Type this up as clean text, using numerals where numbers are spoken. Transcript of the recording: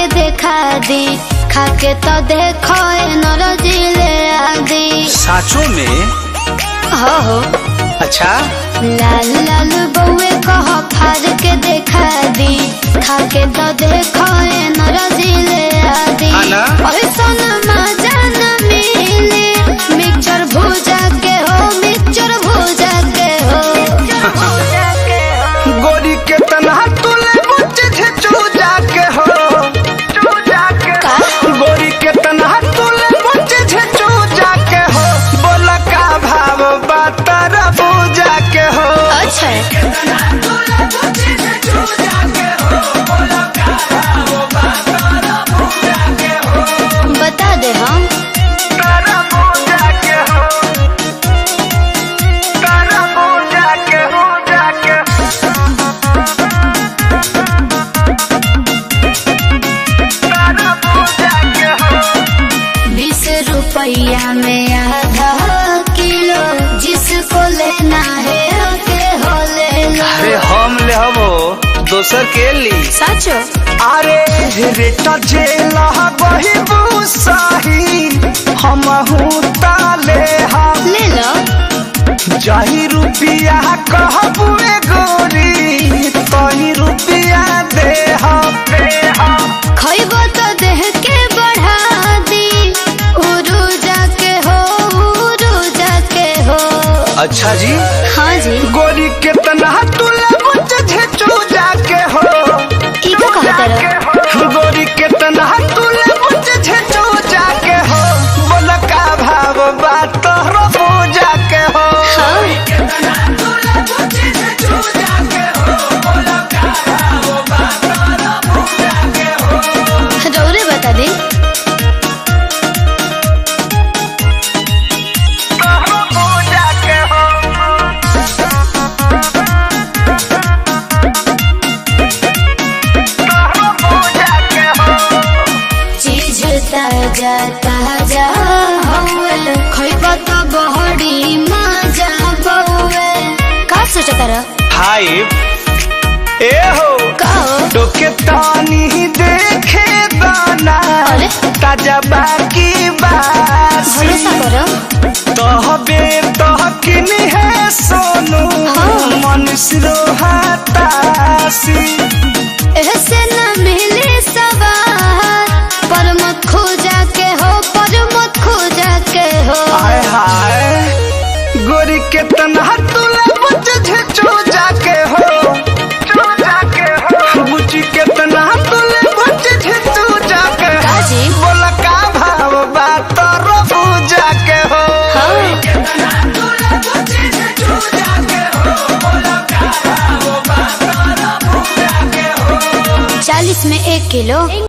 के देखा दी, खाके तो देखो एनर्जी ले आदि। साचो में? हो अच्छा लाल लाल बउए कह फाड़ के देखा दी, खाके तो देखो एनर्जी ले आदि। ऐसन मजा न मिले मिक्सचर भुजा के हो, मिक्सचर भुजा के हो। गोरी के तनहा तुले मुझे चूजा के हो, चूजा के गोरी के तनहा तुले मुझे चूजा के हो। बोला का भाव बातर पूजा के हो। अच्छा बता दे हम रुपया में आधा किलो, जिसको लेना है के हो ले लो। अरे हम ले हबो दोसर के ली। सचो अरे रेटा जेला बही बुसाही हम ताले हम ले लो। जाही रुपिया कहबुए गोरी तही रुपिया दे हम खइबो तो देह के बढ़ा दी, उरू जाके हो, उरू जाके हो। अच्छा जी हाँ जी गोरी के तनहा तुले मुझे चूजा के हो। ई का कहते रहो। गोरी के तनहा तुले मुझे चूजा के हो। बोला का भाव बात तोहरो पूजा के हो। रौरे बता दी चीज ताजा ताजा हवे, खइबा तो बहड़ी मजा बउए। का सोचता रह हाय ए हो कहो टोके तानी देखे दाना अरे ताजा बाकी बासी भरोसा करो तहबे तहकिन है सोनू मनुष्य हातासी। ऐसे न मिले सवार पर मत खोजा के हो, पर मत खोजा के हो। हाय हाय गोरी के तनहा तुले मुझे चूजा के हो, चूजा के हो। बुची के तनहा तुले मुझे चूजा के हो। काजी बोला का भाव बात तोरो पूजा के हो। 40 में 1 किलो।